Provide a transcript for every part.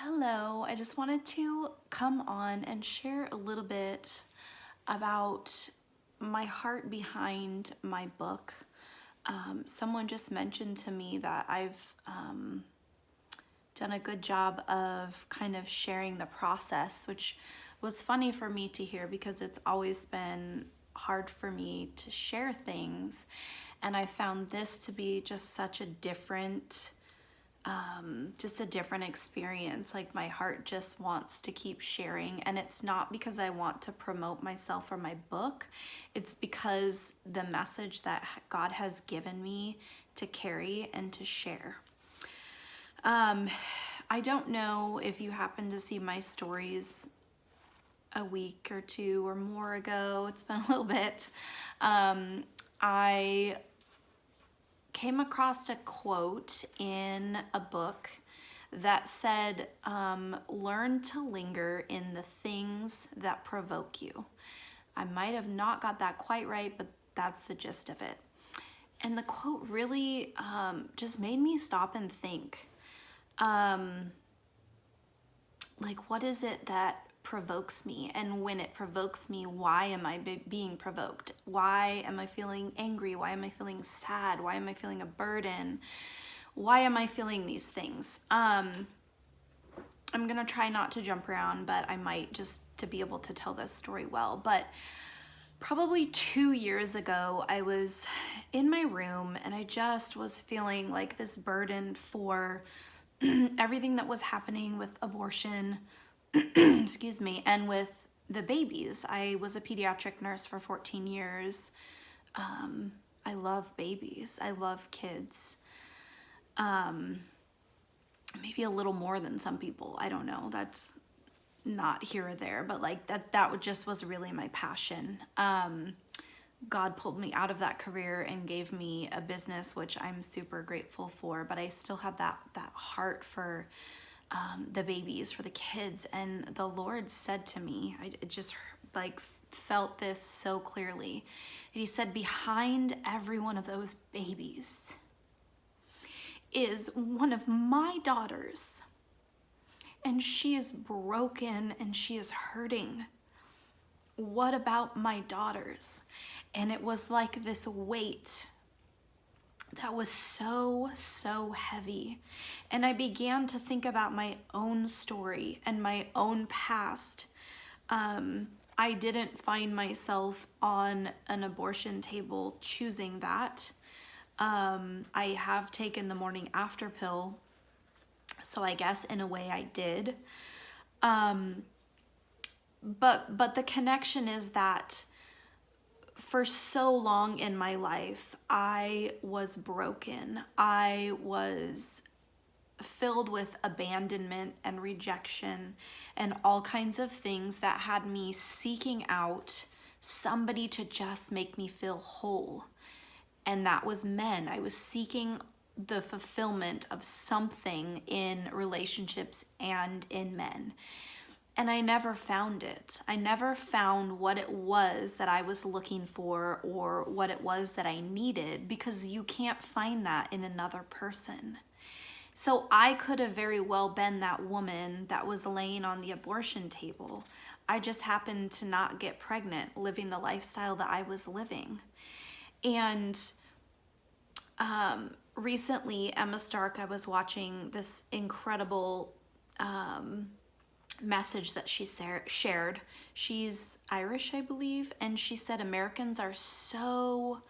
Hello, I just wanted to come on and share a little bit about my heart behind my book. Someone just mentioned to me that I've done a good job of kind of sharing the process, which was funny for me to hear because it's always been hard for me to share things. And I found this to be just such a different experience. Like my heart just wants to keep sharing, and it's not because I want to promote myself or my book. It's because the message that God has given me to carry and to share. I don't know if you happen to see my stories a week or two or more ago. It's been a little bit. I came across a quote in a book that said, learn to linger in the things that provoke you. I might have not got that quite right, but that's the gist of it. And the quote really just made me stop and think, like, what is it that provokes me? And when it provokes me, why am I being provoked? Why am I feeling angry? Why am I feeling sad? Why am I feeling a burden? Why am I feeling these things? I'm gonna try not to jump around, but I might, just to be able to tell this story well. But probably 2 years ago, I was in my room and I just was feeling like this burden for everything that was happening with abortion, excuse me, and with the babies. I was a pediatric nurse for 14 years. I love babies. I love kids. Maybe a little more than some people. I don't know. That's not here or there, but like that just was really my passion. God pulled me out of that career and gave me a business, which I'm super grateful for, but I still had that heart for the babies, for the kids. And the Lord said to me, I just like felt this so clearly. And he said, behind every one of those babies is one of my daughters, and she is broken and she is hurting. What about my daughters? And it was like this weight that was so heavy. And I began to think about my own story and my own past. I didn't find myself on an abortion table choosing that. I have taken the morning after pill, so I guess in a way I did. But the connection is that for so long in my life, I was broken. I was filled with abandonment and rejection and all kinds of things that had me seeking out somebody to just make me feel whole. And that was men. I was seeking the fulfillment of something in relationships and in men. And I never found it. I never found what it was that I was looking for or what it was that I needed, because you can't find that in another person. So I could have very well been that woman that was laying on the abortion table. I just happened to not get pregnant, living the lifestyle that I was living. And recently, Emma Stark, I was watching this incredible message that she shared. She's Irish, I believe, and she said Americans are so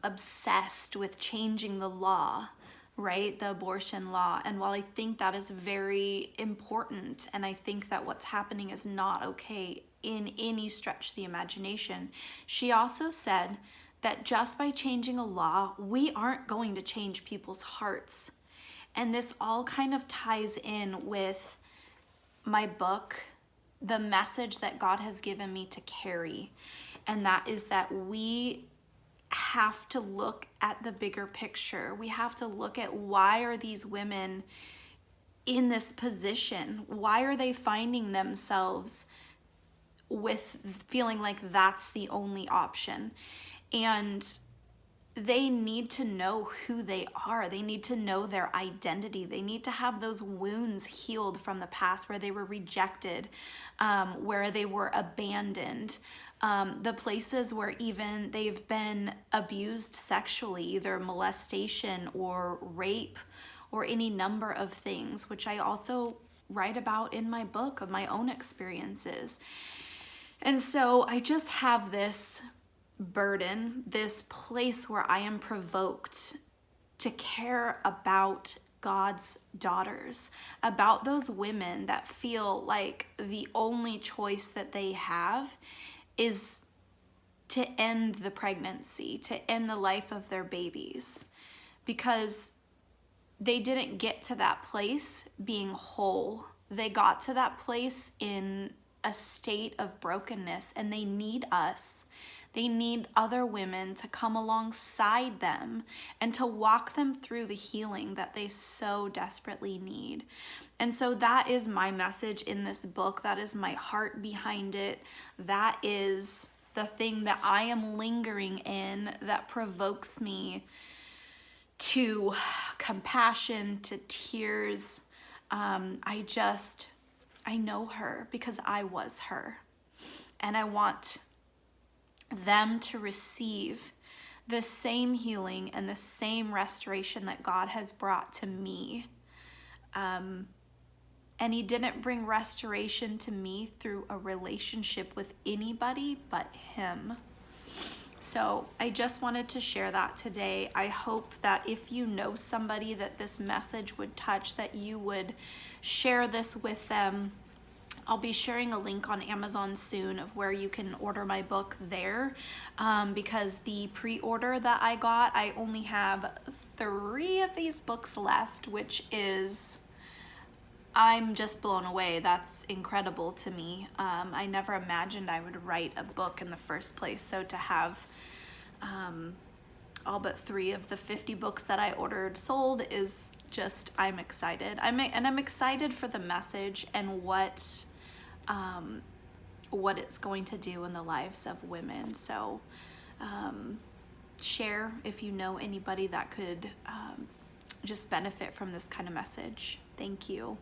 obsessed with changing the law, right? The abortion law. And while I think that is very important, and I think that what's happening is not okay in any stretch of the imagination, she also said that just by changing a law, we aren't going to change people's hearts. And this all kind of ties in with my book, the message that God has given me to carry. And that is that we have to look at the bigger picture. We have to look at, why are these women in this position? Why are they finding themselves with feeling like that's the only option? And they need to know who they are. They need to know their identity. They need to have those wounds healed from the past where they were rejected, where they were abandoned, the places where even they've been abused sexually, either molestation or rape or any number of things, which I also write about in my book of my own experiences. And so I just have this burden, this place where I am provoked to care about God's daughters, about those women that feel like the only choice that they have is to end the pregnancy, to end the life of their babies, because they didn't get to that place being whole. They got to that place in a state of brokenness, and they need us. They need other women to come alongside them and to walk them through the healing that they so desperately need. And so that is my message in this book. That is my heart behind it. That is the thing that I am lingering in that provokes me to compassion, to tears. I know her because I was her. And I want them to receive the same healing and the same restoration that God has brought to me. And he didn't bring restoration to me through a relationship with anybody but him. So I just wanted to share that today. I hope that if you know somebody that this message would touch, that you would share this with them. I'll be sharing a link on Amazon soon of where you can order my book there, because the pre-order that I got, I only have 3 of these books left, which is, I'm just blown away. That's incredible to me. I never imagined I would write a book in the first place. So to have all but 3 of the 50 books that I ordered sold is just, I'm excited. I'm excited for the message and what it's going to do in the lives of women. So share if you know anybody that could just benefit from this kind of message. Thank you.